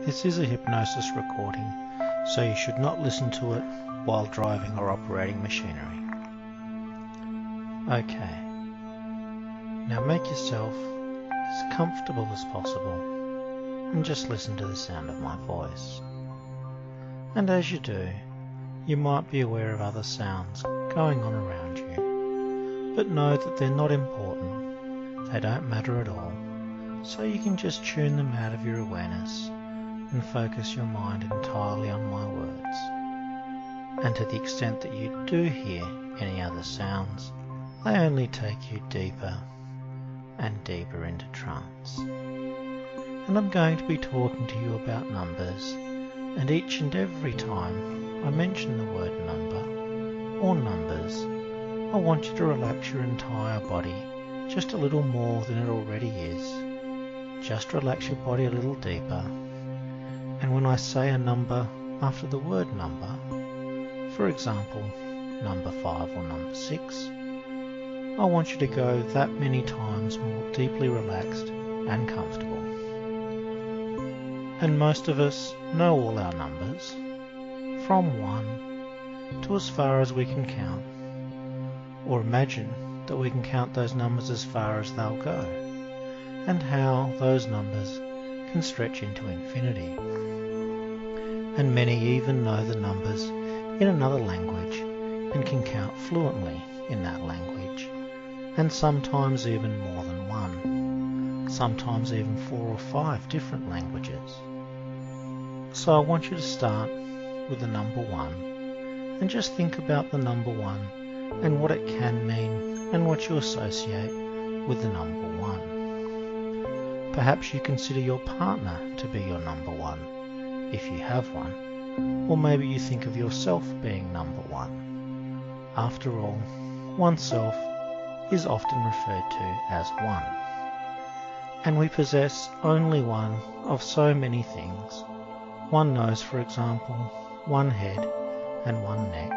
This is a hypnosis recording, so you should not listen to it while driving or operating machinery. Okay, now make yourself as comfortable as possible and just listen to the sound of my voice. And as you do, you might be aware of other sounds going on around you, but know that they're not important, they don't matter at all, so you can just tune them out of your awareness and focus your mind entirely on my words. And to the extent that you do hear any other sounds, they only take you deeper and deeper into trance. And I'm going to be talking to you about numbers, and each and every time I mention the word number or numbers, I want you to relax your entire body just a little more than it already is. Just relax your body a little deeper. And when I say a number after the word number, for example, number 5 or number 6, I want you to go that many times more deeply relaxed and comfortable. And most of us know all our numbers, from 1 to as far as we can count, or imagine that we can count those numbers as far as they'll go, and how those numbers can stretch into infinity. And many even know the numbers in another language and can count fluently in that language, and sometimes even more than one, sometimes even 4 or 5 different languages. So I want you to start with the number 1 and just think about the number 1 and what it can mean and what you associate with the number 1. Perhaps you consider your partner to be your number 1, if you have one, or maybe you think of yourself being number 1. After all, oneself is often referred to as one. And we possess only one of so many things. One nose, for example, one head and one neck.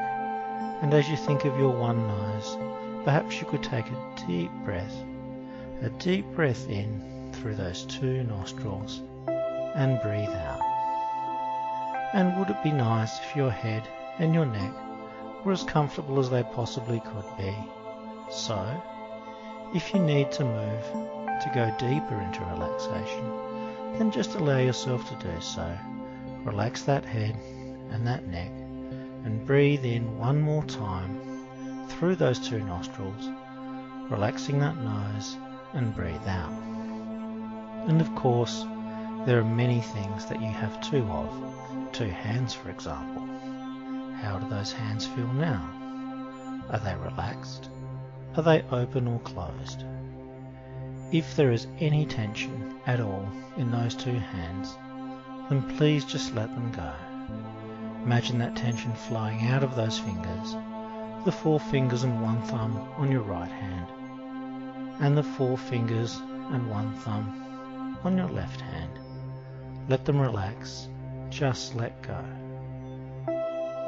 And as you think of your one nose, perhaps you could take a deep breath in through those 2 nostrils and breathe out. And would it be nice if your head and your neck were as comfortable as they possibly could be? So, if you need to move to go deeper into relaxation, then just allow yourself to do so. Relax that head and that neck and breathe in one more time through those 2 nostrils, relaxing that nose, and breathe out. And of course, there are many things that you have 2 of. 2 hands, for example. How do those hands feel now? Are they relaxed? Are they open or closed? If there is any tension at all in those 2 hands, then please just let them go. Imagine that tension flowing out of those fingers, the 4 fingers and 1 thumb on your right hand, and the 4 fingers and 1 thumb on your left hand. Let them relax. Just let go.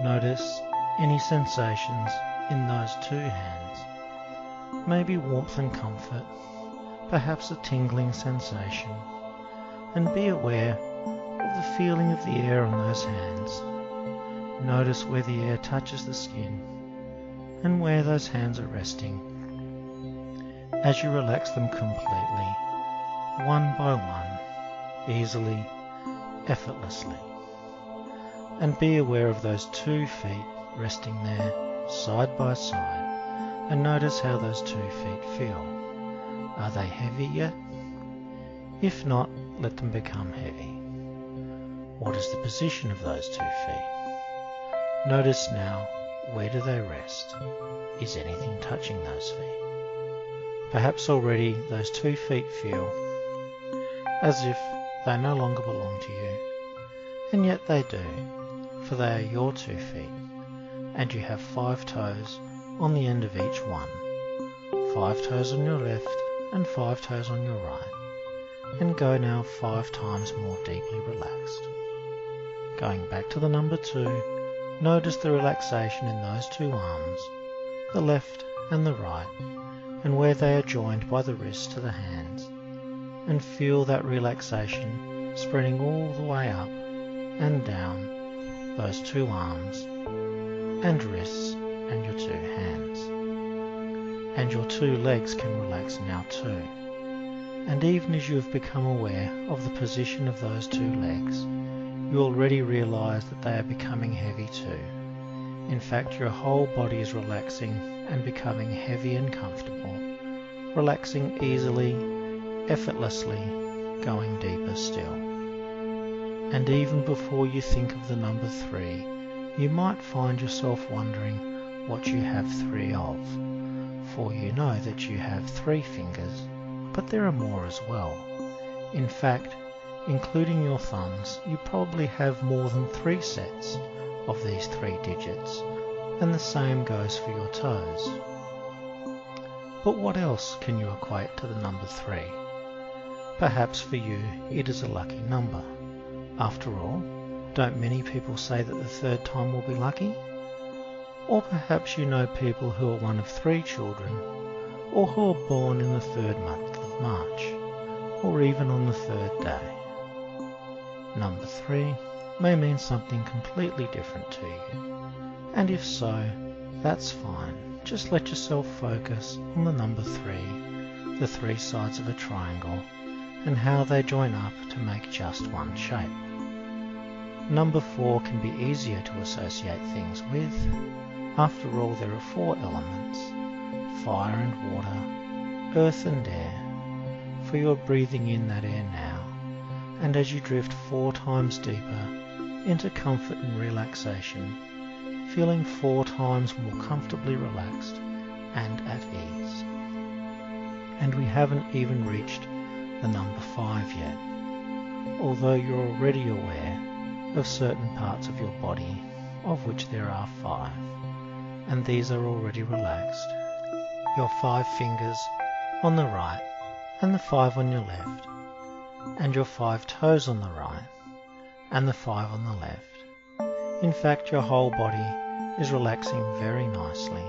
Notice any sensations in those 2 hands. Maybe warmth and comfort, perhaps a tingling sensation, and be aware of the feeling of the air on those hands. Notice where the air touches the skin and where those hands are resting as you relax them completely, one by one, easily, effortlessly. And be aware of those 2 feet resting there side by side, and notice how those 2 feet feel. Are they heavy yet? If not, let them become heavy. What is the position of those 2 feet? Notice now, where do they rest? Is anything touching those feet? Perhaps already those 2 feet feel as if they no longer belong to you, and yet they do, for they are your 2 feet, and you have 5 toes on the end of each one, 5 toes on your left and 5 toes on your right, and go now 5 times more deeply relaxed. Going back to the number 2, notice the relaxation in those 2 arms, the left and the right, and where they are joined by the wrists to the hands, and feel that relaxation spreading all the way up and down those two arms and wrists and your two hands. And your two legs can relax now too. And even as you have become aware of the position of those two legs, you already realize that they are becoming heavy too. In fact, your whole body is relaxing and becoming heavy and comfortable, relaxing easily, effortlessly, going deeper still. And even before you think of the number 3, you might find yourself wondering what you have 3 of, for you know that you have 3 fingers, but there are more as well. In fact, including your thumbs, you probably have more than 3 sets of these 3 digits, and the same goes for your toes. But what else can you equate to the number 3? Perhaps for you it is a lucky number. After all, don't many people say that the 3rd time will be lucky? Or perhaps you know people who are one of 3 children, or who are born in the 3rd month of March, or even on the 3rd day. Number 3 may mean something completely different to you, and if so, that's fine. Just let yourself focus on the number 3, the 3 sides of a triangle, and how they join up to make just one shape. Number 4 can be easier to associate things with. After all, there are 4 elements: fire and water, earth and air, for you're breathing in that air now, and as you drift 4 times deeper into comfort and relaxation, feeling 4 times more comfortably relaxed and at ease. And we haven't even reached the number 5 yet, although you're already aware of certain parts of your body, of which there are 5, and these are already relaxed. Your 5 fingers on the right and the 5 on your left, and your 5 toes on the right and the 5 on the left. In fact, your whole body is relaxing very nicely,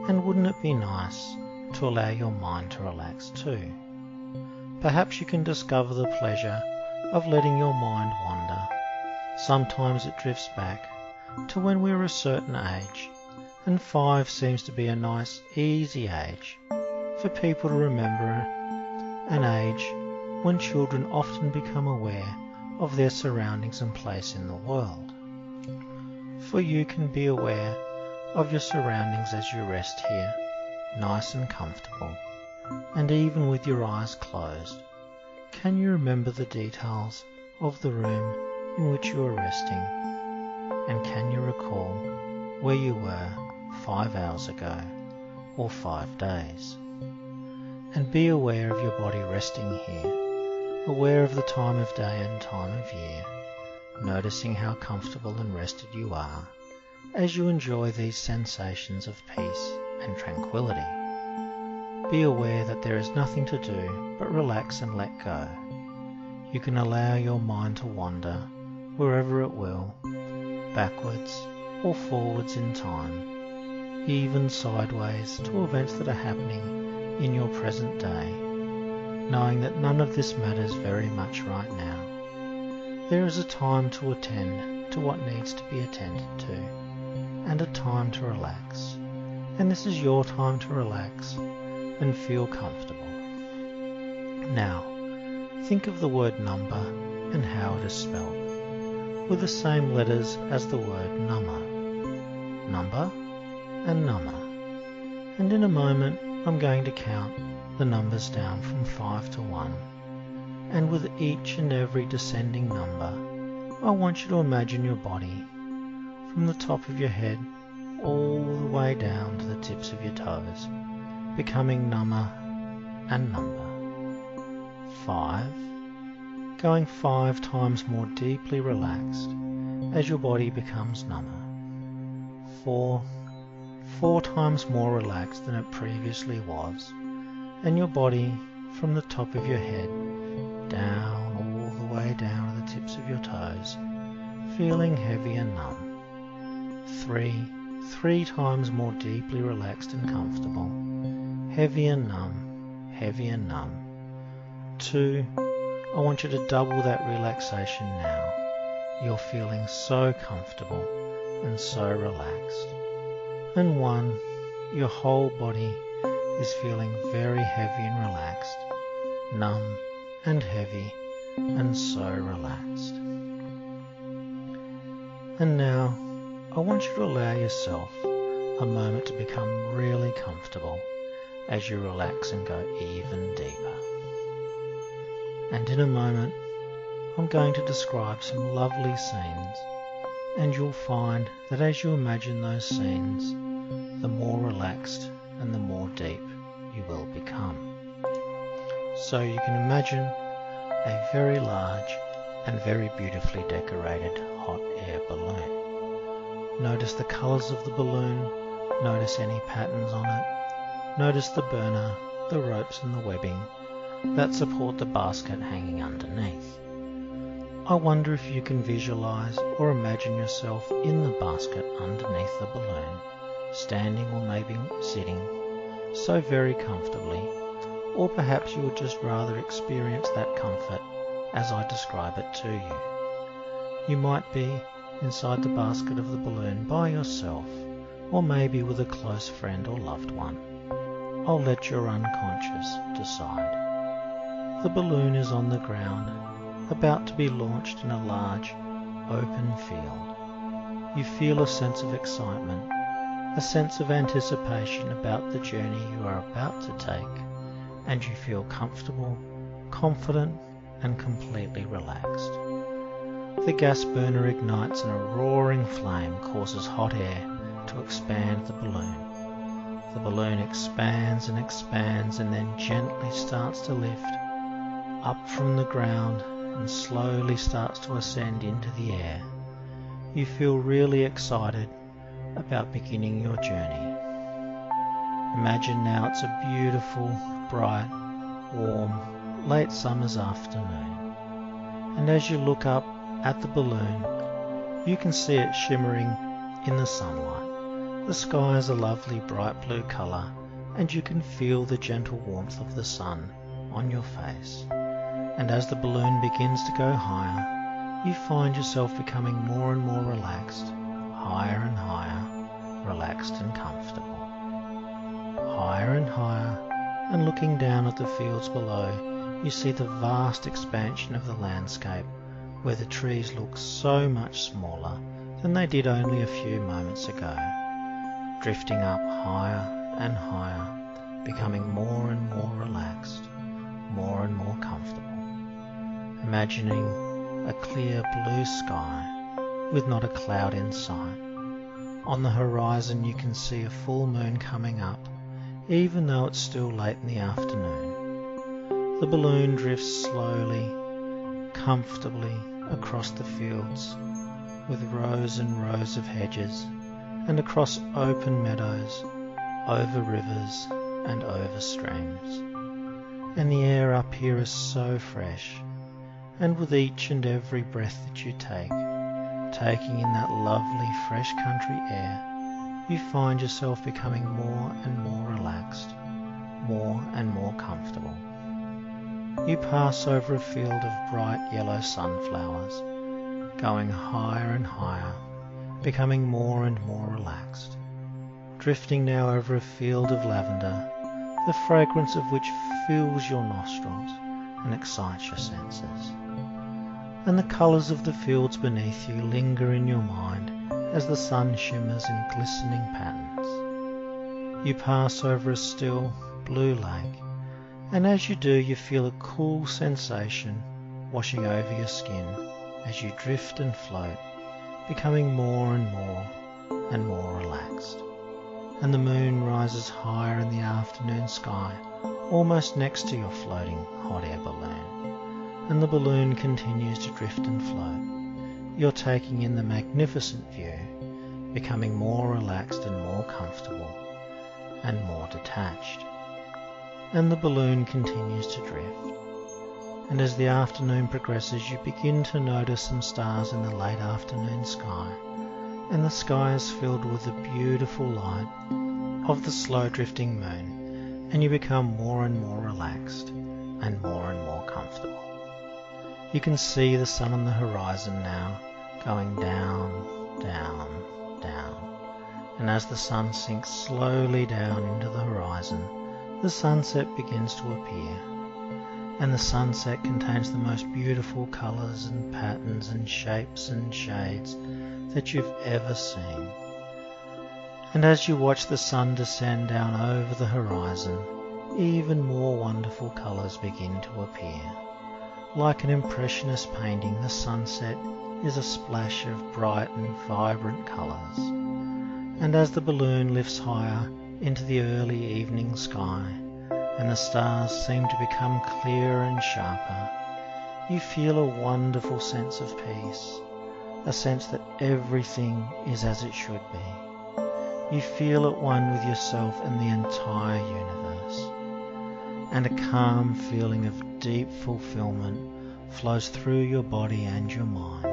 and wouldn't it be nice to allow your mind to relax too? Perhaps you can discover the pleasure of letting your mind wander. Sometimes it drifts back to when we were a certain age, and 5 seems to be a nice, easy age for people to remember, an age when children often become aware of their surroundings and place in the world. For you can be aware of your surroundings as you rest here, nice and comfortable, and even with your eyes closed, can you remember the details of the room in which you are resting? And can you recall where you were 5 hours ago, or 5 days? And be aware of your body resting here, aware of the time of day and time of year, noticing how comfortable and rested you are as you enjoy these sensations of peace and tranquility. Be aware that there is nothing to do but relax and let go. You can allow your mind to wander wherever it will, backwards or forwards in time, even sideways to events that are happening in your present day, knowing that none of this matters very much right now. There is a time to attend to what needs to be attended to, and a time to relax, and this is your time to relax and feel comfortable. Now, think of the word number and how it is spelled, with the same letters as the word number. Number and number. And in a moment, I'm going to count the numbers down from 5 to 1. And with each and every descending number, I want you to imagine your body from the top of your head all the way down to the tips of your toes, becoming number and number. 5, going 5 times more deeply relaxed as your body becomes number. 4 times more relaxed than it previously was, and your body from the top of your head down all the way down to the tips of your toes, feeling heavy and numb. 3 times more deeply relaxed and comfortable, heavy and numb, heavy and numb. 2, I want you to double that relaxation now. You're feeling so comfortable and so relaxed. And 1, your whole body is feeling very heavy and relaxed, numb and heavy and so relaxed. And now I want you to allow yourself a moment to become really comfortable as you relax and go even deeper. And in a moment I'm going to describe some lovely scenes, and you'll find that as you imagine those scenes, the more relaxed and the more deep you will become. So you can imagine a very large and very beautifully decorated hot air balloon. Notice the colours of the balloon, notice any patterns on it, notice the burner, the ropes and the webbing that support the basket hanging underneath. I wonder if you can visualize or imagine yourself in the basket underneath the balloon, standing or maybe sitting, so very comfortably, or perhaps you would just rather experience that comfort as I describe it to you. You might be inside the basket of the balloon by yourself, or maybe with a close friend or loved one. I'll let your unconscious decide. The balloon is on the ground, about to be launched in a large, open field. You feel a sense of excitement, a sense of anticipation about the journey you are about to take, and you feel comfortable, confident, and completely relaxed. The gas burner ignites and a roaring flame causes hot air to expand the balloon. The balloon expands and expands and then gently starts to lift up from the ground and slowly starts to ascend into the air. You feel really excited about beginning your journey. Imagine now it's a beautiful, bright, warm, late summer's afternoon. And as you look up at the balloon, you can see it shimmering in the sunlight. The sky is a lovely bright blue colour, and you can feel the gentle warmth of the sun on your face. And as the balloon begins to go higher, you find yourself becoming more and more relaxed, higher and higher, relaxed and comfortable. Higher and higher, and looking down at the fields below, you see the vast expansion of the landscape, where the trees look so much smaller than they did only a few moments ago, drifting up higher and higher, becoming more and more relaxed, more and more comfortable. Imagining a clear blue sky with not a cloud in sight. On the horizon you can see a full moon coming up, even though it's still late in the afternoon. The balloon drifts slowly, comfortably across the fields, with rows and rows of hedges, and across open meadows, over rivers and over streams. And the air up here is so fresh, and with each and every breath that you take, taking in that lovely fresh country air, you find yourself becoming more and more relaxed, more and more comfortable. You pass over a field of bright yellow sunflowers, going higher and higher, becoming more and more relaxed, drifting now over a field of lavender, the fragrance of which fills your nostrils and excites your senses. And the colours of the fields beneath you linger in your mind as the sun shimmers in glistening patterns. You pass over a still, blue lake, and as you do you feel a cool sensation washing over your skin as you drift and float, becoming more and more relaxed. And the moon rises higher in the afternoon sky, almost next to your floating hot air balloon. And the balloon continues to drift and float. You're taking in the magnificent view, becoming more relaxed and more comfortable, and more detached. And the balloon continues to drift. And as the afternoon progresses, you begin to notice some stars in the late afternoon sky, and the sky is filled with the beautiful light of the slow drifting moon, and you become more and more relaxed and more comfortable. You can see the sun on the horizon now, going down, down, down. And as the sun sinks slowly down into the horizon, the sunset begins to appear. And the sunset contains the most beautiful colours and patterns and shapes and shades that you've ever seen. And as you watch the sun descend down over the horizon, even more wonderful colours begin to appear. Like an impressionist painting, the sunset is a splash of bright and vibrant colours. And as the balloon lifts higher into the early evening sky, and the stars seem to become clearer and sharper, you feel a wonderful sense of peace, a sense that everything is as it should be. You feel at one with yourself and the entire universe, and a calm feeling of deep fulfillment flows through your body and your mind,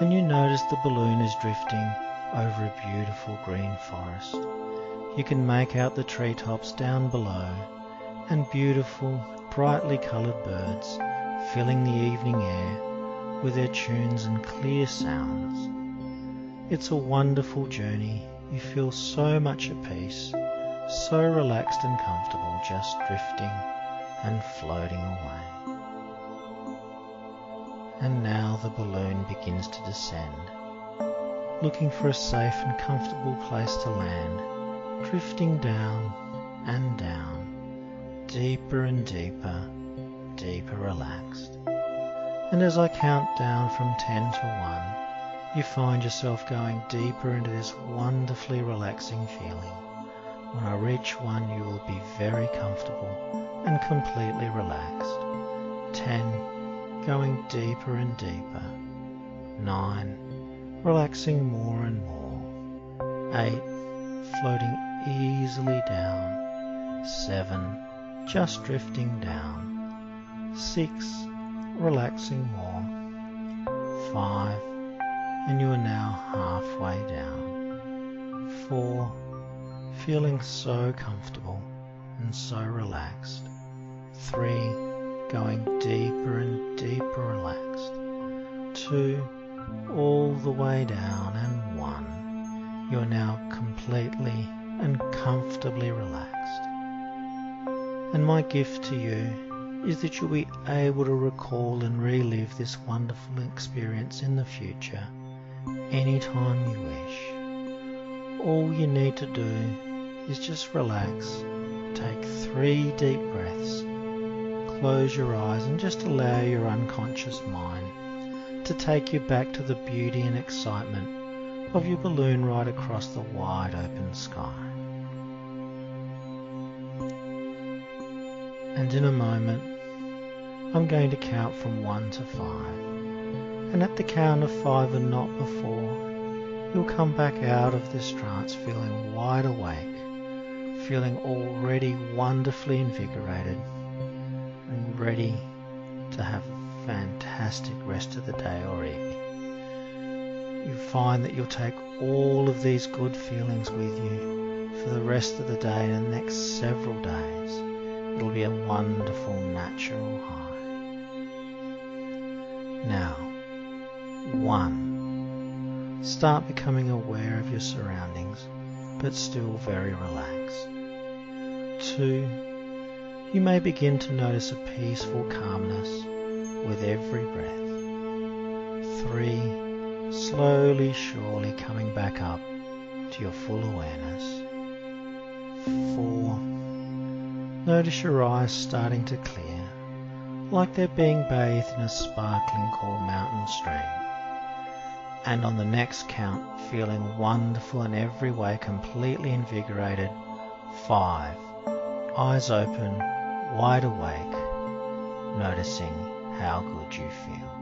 and you notice the balloon is drifting over a beautiful green forest. You can make out the treetops down below, and beautiful, brightly coloured birds filling the evening air with their tunes and clear sounds. It's a wonderful journey. You feel so much at peace, so relaxed and comfortable, just drifting and floating away. And now the balloon begins to descend, looking for a safe and comfortable place to land, drifting down and down, deeper and deeper, deeper relaxed. And as I count down from 10 to 1, you find yourself going deeper into this wonderfully relaxing feeling. When I reach 1, you will be very comfortable and completely relaxed. 10, going deeper and deeper. 9, relaxing more and more. 8, floating easily down. 7, just drifting down. 6, relaxing more. 5, and you are now halfway down. 4, feeling so comfortable and so relaxed. 3, going deeper and deeper relaxed. 2, all the way down, and 1, you are now completely and comfortably relaxed. And my gift to you is that you'll be able to recall and relive this wonderful experience in the future anytime you wish. All you need to do is just relax, take 3 deep breaths, close your eyes and just allow your unconscious mind to take you back to the beauty and excitement of your balloon ride across the wide open sky. And in a moment, I'm going to count from 1 to 5. And at the count of 5 and not before, you'll come back out of this trance feeling wide awake, feeling already wonderfully invigorated and ready to have a fantastic rest of the day or evening. You find that you'll take all of these good feelings with you for the rest of the day and the next several days. It'll be a wonderful natural high. Now, 1. Start becoming aware of your surroundings, but still very relaxed. 2. You may begin to notice a peaceful calmness with every breath. 3. Slowly, surely coming back up to your full awareness. 4. Notice your eyes starting to clear, like they're being bathed in a sparkling cool mountain stream. And on the next count, feeling wonderful in every way, completely invigorated. 5. Eyes open, wide awake, noticing how good you feel.